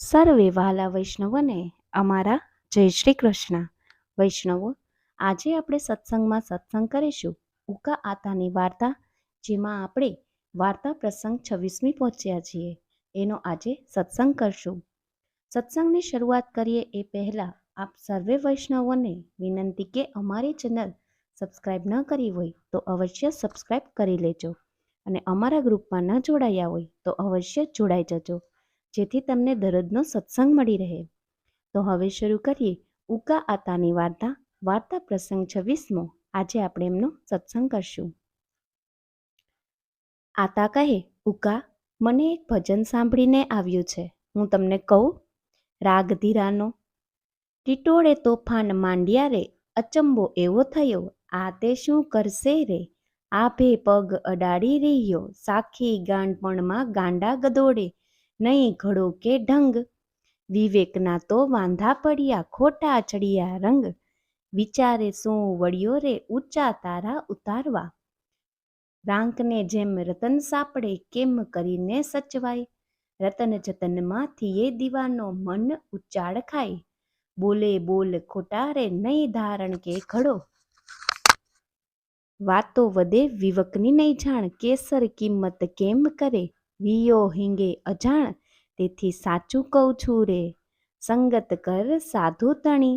સર્વે વાલા વૈષ્ણવોને અમારા જય શ્રી કૃષ્ણ. વૈષ્ણવો, આજે આપણે સત્સંગમાં સત્સંગ કરીશું ઉકા આતાની વાર્તા, જેમાં આપણે વાર્તા પ્રસંગ 26મી પહોંચ્યા છીએ. એનો આજે સત્સંગ કરશું. સત્સંગની શરૂઆત કરીએ એ પહેલાં આપ સર્વે વૈષ્ણવોને વિનંતી કે અમારી ચેનલ સબસ્ક્રાઈબ ન કરી હોય તો અવશ્ય સબસ્ક્રાઈબ કરી લેજો, અને અમારા ગ્રુપમાં ન જોડાયા હોય તો અવશ્ય જોડાઈ જજો, જેથી તમને દરરોજનો સત્સંગ મળી રહે. તો હવે શરૂ કરીએ ઉકા આતાની વાર્તા. વાર્તા પ્રસંગ 26મો. આજે આપણે એમનો સત્સંગ કરશું. આતા કહે, ઉકા, મને એક ભજન સાંભળીને આવ્યું છે, હું તમને કહું. રાગ ધીરાનો. ટીટોળે તોફાન માંડ્યા રે, અચંબો એવો થયો, આ તે શું કરશે રે. આભે પગ અડાડી રહ્યો, સાખી ગાંડપણમાં ગાંડા ગદોડે, નહીં ઘડો કે ઢંગ. વિવેકના તો વાંધા પડ્યા, ખોટા ચડિયા રંગ. વિચારે શું વળ્યો રે, ઊંચા તારા ઉતારવા. રાંકને જેમ રતન સાપડે, કેમ કરીને સચવાય. રતન જતનમાંથી એ દીવાનો, મન ઉચ્ચાળ ખાય. બોલે બોલ ખોટા રે, નહીં ધારણ કે ઘડો. વાતો વધે વિવકની નહીં જાણ, કેસર કિંમત કેમ કરે. વિયો હિંગે અજાણ, તેથી સાચું કહું છું રે. સંગત કર સાધુ તણી.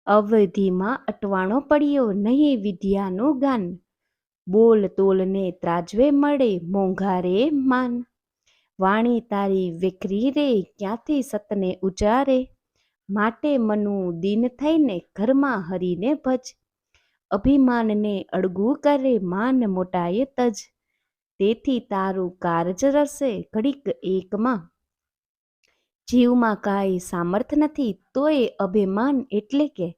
અવધિમાં અટવાણો પડ્યો, નહીં વિદ્યાનું ગાન. બોલ તોલને ત્રાજવે મળે, મોંઘારે માન. વાણી તારી વેખરી રે, ક્યાંથી સતને ઉચારે. માટે મનું દીન થઈને, ઘરમાં હરીને ભજ. અભિમાનને અડગું કરે, માન મોટાએ તજ. તેથી તારું કારજ રસે, ઘડીક એકમાં. જીવમાં કાંઈ સામર્થ નથી, તોય અભિમાન એટલે કે.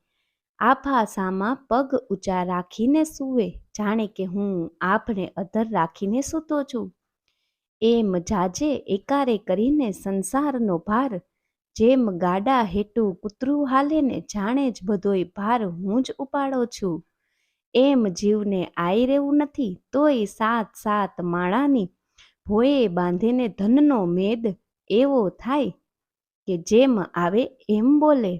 આભાસામાં પગ ઊંચા રાખીને સૂવે, જાણે કે હું આભને અધર રાખીને સૂતો છું. એમ જાજે એકારે કરીને સંસારનો ભાર. જેમ ગાડા હેઠું કૂતરું હાલે ને, જાણે જ બધોય ભાર હું જ ઉપાડો છું. એમ જીવને આઈ રહેવું નથી, તોય સાત સાત માળાની ભોયે બાંધીને ધનનો મેદ એવો થાય કે જેમ આવે એમ બોલે.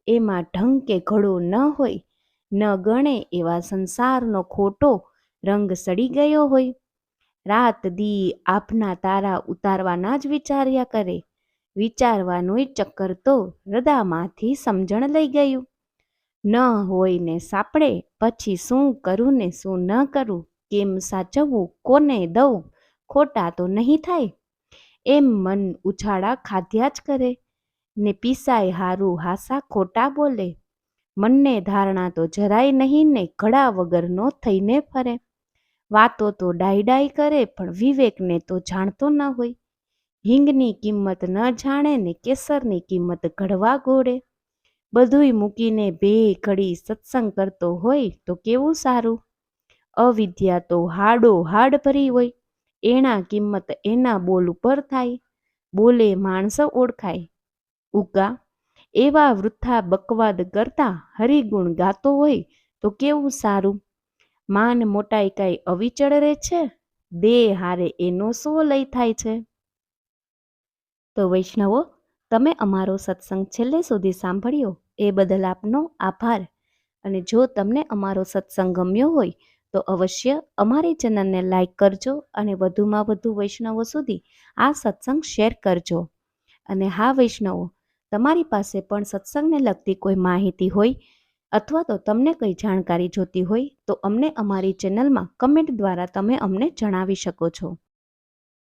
એમાં ઢંગ કે ઘડો ન હોય, ન ગણે એવા સંસારનો ખોટો રંગ સડી ગયો હોય. રાત દી આભના તારા ઉતારવાના જ વિચાર્યા કરે. વિચારવાનુંય ચક્કર તો હૃદયમાંથી સમજણ લઈ ગયું. ન હોય ને સાપડે, પછી શું કરું ને શું ન કરું, કેમ સાચવવું, કોને દઉં, ખોટા તો નહીં થાય. એમ મન ઉછાળા ખાધ્યા જ કરે, ને પીસાય હારું હાસા ખોટા બોલે. મનને ધારણા તો જરાય નહીં ને, ઘડા વગરનો થઈને ફરે. વાતો તો ડાય ડાય કરે, પણ વિવેકને તો જાણતો ન હોય. હિંગની કિંમત ન જાણે ને, કેસરની કિંમત ઘડવા ઘોડે. બધુંય મૂકીને બે ઘડી સત્સંગ કરતો હોય તો કેવું સારું. અવિદ્યા તો હાડો હાડ ભરી હોય, એના કિંમત એના બોલ ઉપર થાય. બોલે માણસો ઓળખાય. ઉકા, એવા વૃથા બકવાદ કરતા હરિગુણ ગાતો હોય તો કેવું સારું. માન મોટાઈ કાંઈ અવિચળ રહે છે, દેહ હારે એનો શો લઈ થાય છે. તો વૈષ્ણવો, તમે અમારો સત્સંગ છેલ્લે સુધી સાંભળ્યો એ બદલ આપનો આભાર. અને જો તમને અમારો સત્સંગ ગમ્યો હોય તો અવશ્ય અમારી ચેનલને લાઈક કરજો, અને વધુમાં વધુ વૈષ્ણવો સુધી આ સત્સંગ શેર કરજો. અને હા વૈષ્ણવો, તમારી પાસે પણ સત્સંગને લગતી કોઈ માહિતી હોય, અથવા તો તમને કંઈ જાણકારી જોતી હોય, તો અમને અમારી ચેનલમાં કમેન્ટ દ્વારા તમે અમને જણાવી શકો છો.